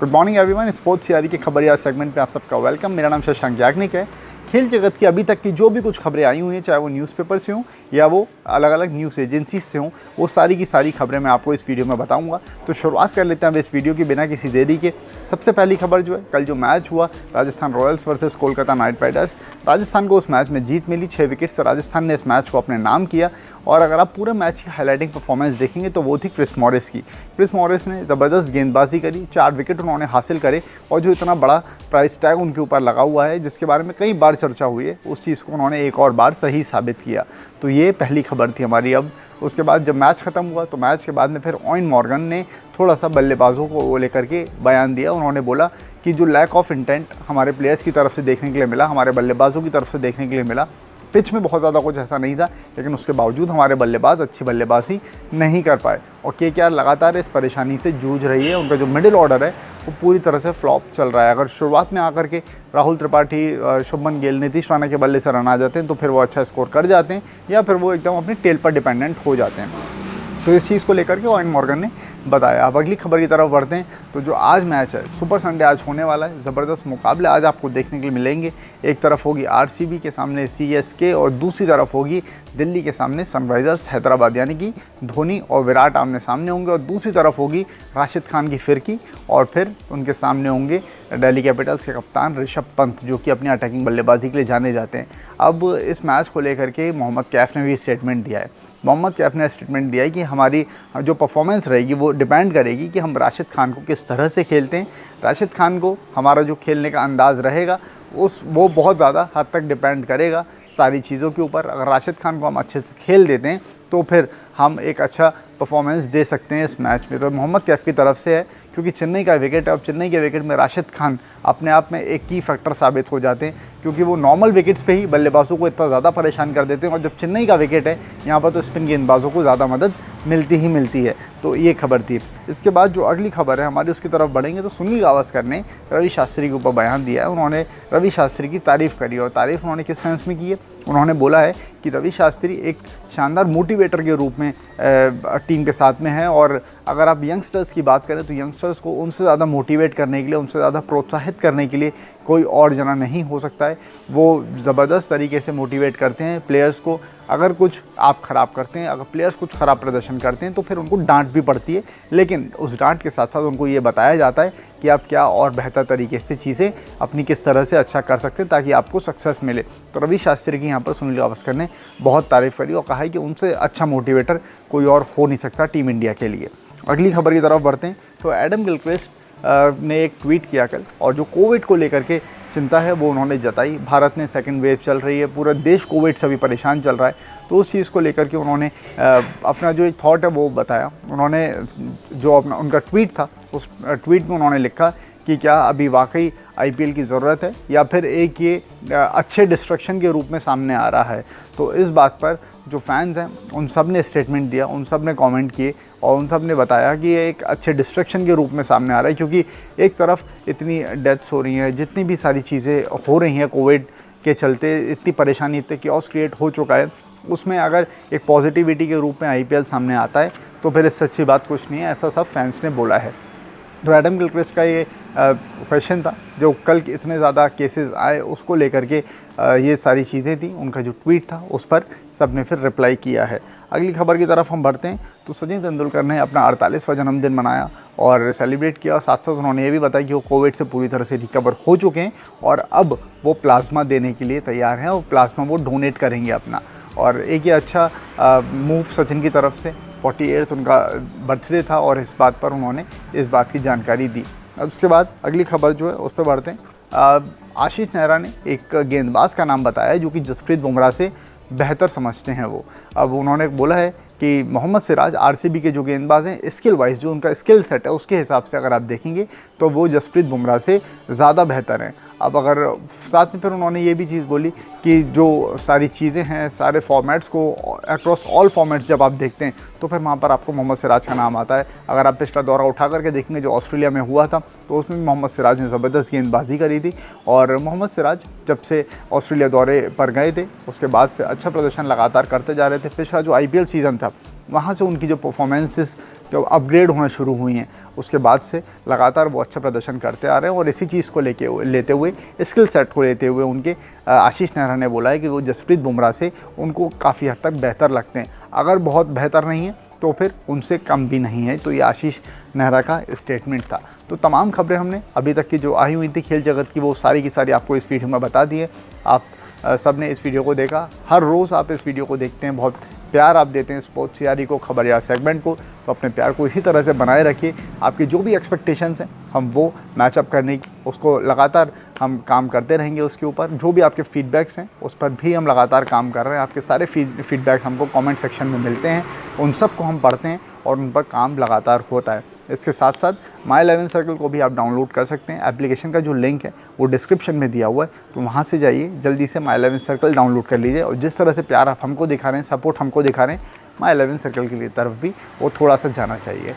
Good morning everyone. Sports तैयारी के खबरिया सेगमेंट में आप सबका वेलकम। मेरा नाम शशांक याग्निक है। खेल जगत की अभी तक की जो भी कुछ खबरें आई हुई हैं, चाहे वो न्यूज़पेपर से हों या वो अलग अलग न्यूज़ एजेंसीज से हों, वो सारी की सारी खबरें मैं आपको इस वीडियो में बताऊंगा। तो शुरुआत कर लेते हैं अब इस वीडियो की बिना किसी देरी के। सबसे पहली खबर जो है, कल जो मैच हुआ Rajasthan Royals versus Kolkata night Riders, Rajasthan को उस मैच में जीत मिली। 6 विकेट से राजस्थान ने इस मैच को अपने नाम किया। और अगर आप पूरे मैच की हाईलाइटिंग परफॉर्मेंस देखेंगे तो वो थी क्रिस मॉरिस की। क्रिस मॉरिस ने ज़बरदस्त गेंदबाजी करी, 4 विकेट उन्होंने हासिल करे और जो इतना बड़ा प्राइस टैग उनके ऊपर लगा हुआ है, जिसके बारे में कई बार चर्चा हुई है, उस चीज़ को उन्होंने एक और बार सही साबित किया। तो ये पहली खबर थी हमारी। अब उसके बाद जब मैच ख़त्म हुआ तो मैच के बाद में फिर ओवेन मॉर्गन ने थोड़ा सा बल्लेबाजों को लेकर के बयान दिया। उन्होंने बोला कि जो लैक ऑफ इंटेंट हमारे प्लेयर्स की तरफ से देखने के लिए मिला, हमारे बल्लेबाजों की तरफ से देखने के लिए मिला, पिच में बहुत ज़्यादा कुछ ऐसा नहीं था, लेकिन उसके बावजूद हमारे बल्लेबाज अच्छी बल्लेबाजी नहीं कर पाए। और केकेआर लगातार इस परेशानी से जूझ रही है। उनका जो मिडिल ऑर्डर है वो पूरी तरह से फ्लॉप चल रहा है। अगर शुरुआत में आकर के राहुल त्रिपाठी, शुभमन गिल, नीतीश राणा के बल्ले से रन आ जाते हैं तो फिर वो अच्छा स्कोर कर जाते हैं, या फिर वो एकदम अपनी टेल पर डिपेंडेंट हो जाते हैं। तो इस चीज़ को लेकर के ओवेन मॉर्गन ने बताया। अब अगली खबर की तरफ बढ़ते हैं। तो जो आज मैच है, सुपर संडे आज होने वाला है। ज़बरदस्त मुकाबले आज आपको देखने के लिए मिलेंगे। एक तरफ होगी आरसीबी के सामने सीएसके और दूसरी तरफ होगी दिल्ली के सामने सनराइज़र्स हैदराबाद, यानी कि धोनी और विराट आमने सामने होंगे। और दूसरी तरफ होगी राशिद खान की फिरकी और फिर उनके सामने होंगे दिल्ली कैपिटल्स के कप्तान ऋषभ पंत, जो कि अपनी अटैकिंग बल्लेबाजी के लिए जाने जाते हैं। अब इस मैच को लेकर के मोहम्मद कैफ ने भी स्टेटमेंट दिया है। मोहम्मद कैफ ने स्टेटमेंट दिया है कि हमारी जो परफॉर्मेंस रहेगी वो डिपेंड करेगी कि हम राशिद खान को किस तरह से खेलते हैं। राशिद खान को हमारा जो खेलने का अंदाज़ रहेगा वो बहुत ज़्यादा हद तक डिपेंड करेगा सारी चीज़ों के ऊपर। अगर राशिद खान को हम अच्छे से खेल देते हैं तो फिर हम एक अच्छा परफॉर्मेंस दे सकते हैं इस मैच में। तो मोहम्मद कैफ की तरफ से है, क्योंकि चेन्नई का विकेट है। अब चेन्नई के विकेट में राशिद खान अपने आप में एक की फैक्टर साबित हो जाते हैं, क्योंकि वो नॉर्मल विकेट्स पे ही बल्लेबाजों को इतना ज़्यादा परेशान कर देते हैं। और जब चेन्नई का विकेट है यहाँ पर तो स्पिन गेंदबाजों को ज़्यादा मदद मिलती ही मिलती है। तो ये खबर थी। इसके बाद जो अगली खबर है हमारी, उसकी तरफ बढ़ेंगे तो सुनील गावस्कर ने रवि शास्त्री के ऊपर बयान दिया है। उन्होंने रवि शास्त्री की तारीफ़ करी, और तारीफ़ उन्होंने किस सेंस में की है। उन्होंने बोला है कि रवि शास्त्री एक शानदार मोटिवेटर के रूप में टीम के साथ में है। और अगर आप यंगस्टर्स की बात करें तो यंगस्टर्स को उनसे ज़्यादा मोटिवेट करने के लिए, उनसे ज़्यादा प्रोत्साहित करने के लिए कोई और जना नहीं हो सकता है। वो ज़बरदस्त तरीके से मोटिवेट करते हैं प्लेयर्स को। अगर कुछ आप ख़राब करते हैं, अगर प्लेयर्स कुछ ख़राब प्रदर्शन करते हैं तो फिर उनको डांट भी पड़ती है, लेकिन उस डांट के साथ साथ उनको ये बताया जाता है कि आप क्या और बेहतर तरीके से चीज़ें अपनी किस तरह से अच्छा कर सकते हैं ताकि आपको सक्सेस मिले। तो रवि शास्त्री की यहाँ पर सुनील गावस्कर ने बहुत तारीफ़ करी और कहा है कि उनसे अच्छा मोटिवेटर कोई और हो नहीं सकता टीम इंडिया के लिए। अगली खबर की तरफ बढ़ते हैं। तो एडम गिलक्रिस्ट ने एक ट्वीट किया कल, और जो कोविड को लेकर के चिंता है वो उन्होंने जताई। भारत में सेकंड वेव चल रही है, पूरा देश कोविड से अभी परेशान चल रहा है। तो उस चीज़ को लेकर के उन्होंने अपना जो एक थॉट है वो बताया। उन्होंने जो अपना उनका ट्वीट था, उस ट्वीट में उन्होंने लिखा कि क्या अभी वाकई आईपीएल की ज़रूरत है, या फिर एक ये अच्छे डिस्ट्रैक्शन के रूप में सामने आ रहा है। तो इस बात पर जो फैंस हैं उन सब ने स्टेटमेंट दिया, उन सब ने कमेंट किए और उन सब ने बताया कि ये एक अच्छे डिस्ट्रैक्शन के रूप में सामने आ रहा है। क्योंकि एक तरफ इतनी डेथ्स हो रही हैं, जितनी भी सारी चीज़ें हो रही हैं कोविड के चलते, इतनी परेशानी, इतने क्योस क्रिएट हो चुका है, उसमें अगर एक पॉजिटिविटी के रूप में आईपीएल सामने आता है तो फिर इससे अच्छी बात कुछ नहीं है, ऐसा सब फैंस ने बोला है। तो एडम गिलक्रिस्ट का ये क्वेश्चन था, जो कल इतने ज़्यादा केसेस आए उसको लेकर के ये सारी चीज़ें थी। उनका जो ट्वीट था उस पर सब ने फिर रिप्लाई किया है। अगली खबर की तरफ हम बढ़ते हैं। तो सचिन तेंदुलकर ने अपना 48वां जन्मदिन मनाया और सेलिब्रेट किया। साथ साथ उन्होंने ये भी बताया कि वो कोविड से पूरी तरह से रिकवर हो चुके हैं और अब वो प्लाज्मा देने के लिए तैयार हैं और प्लाज्मा वो डोनेट करेंगे अपना। और एक ये अच्छा मूव सचिन की तरफ से। 48 उनका बर्थडे था और इस बात पर उन्होंने इस बात की जानकारी दी। अब उसके बाद अगली खबर जो है उस पर बढ़ते हैं। आशीष नेहरा ने एक गेंदबाज का नाम बताया जो कि जसप्रीत बुमराह से बेहतर समझते हैं वो। अब उन्होंने बोला है कि मोहम्मद सिराज आरसीबी के जो गेंदबाज हैं, स्किल वाइज जो उनका स्किल सेट है उसके हिसाब से अगर आप देखेंगे तो वो जसप्रीत बुमराह से ज़्यादा बेहतर हैं। अब अगर साथ में फिर उन्होंने ये भी चीज़ बोली कि जो सारी चीज़ें हैं, सारे फॉर्मेट्स को अक्रॉस ऑल फॉर्मेट्स जब आप देखते हैं तो फिर वहाँ पर आपको मोहम्मद सिराज का नाम आता है। अगर आप पिछला दौरा उठा करके देखेंगे जो ऑस्ट्रेलिया में हुआ था तो उसमें मोहम्मद सिराज ने ज़बरदस्त गेंदबाजी करी थी। और मोहम्मद सिराज जब से ऑस्ट्रेलिया दौरे पर गए थे उसके बाद से अच्छा प्रदर्शन लगातार करते जा रहे थे। पिछला जो आईपीएल सीज़न था वहाँ से उनकी जो परफॉर्मेंसेस जो अपग्रेड होना शुरू हुई हैं, उसके बाद से लगातार वो अच्छा प्रदर्शन करते आ रहे हैं। और इसी चीज़ को लेते हुए, स्किल सेट को लेते हुए उनके आशीष नेहरा ने बोला है कि वो जसप्रीत बुमराह से उनको काफ़ी हद तक बेहतर लगते हैं। अगर बहुत बेहतर नहीं है तो फिर उनसे कम भी नहीं है। तो ये आशीष नेहरा का स्टेटमेंट था। तो तमाम खबरें हमने अभी तक की जो आई हुई थी खेल जगत की, वो सारी की सारी आपको इस वीडियो में बता दी है। आप सब ने इस वीडियो को देखा, हर रोज़ आप इस वीडियो को देखते हैं, बहुत प्यार आप देते हैं स्पोर्ट्स सीआरई को, खबरिया सेगमेंट को। तो अपने प्यार को इसी तरह से बनाए रखिए। आपकी जो भी एक्सपेक्टेशंस हैं हम वो मैचअप करने की, उसको लगातार हम काम करते रहेंगे उसके ऊपर। जो भी आपके फीडबैक्स हैं उस पर भी हम लगातार काम कर रहे हैं। आपके सारे फीडबैक हमको कमेंट सेक्शन में मिलते हैं, उन सब को हम पढ़ते हैं और उन पर काम लगातार होता है। इसके साथ साथ माई 11 सर्कल को भी आप डाउनलोड कर सकते हैं। एप्लीकेशन का जो लिंक है वो डिस्क्रिप्शन में दिया हुआ है, तो वहाँ से जाइए, जल्दी से माई 11 सर्कल डाउनलोड कर लीजिए। और जिस तरह से प्यार आप हमको दिखा रहे हैं, सपोर्ट हमको दिखा रहे हैं, माई 11 सर्कल की तरफ भी वो थोड़ा सा जाना चाहिए।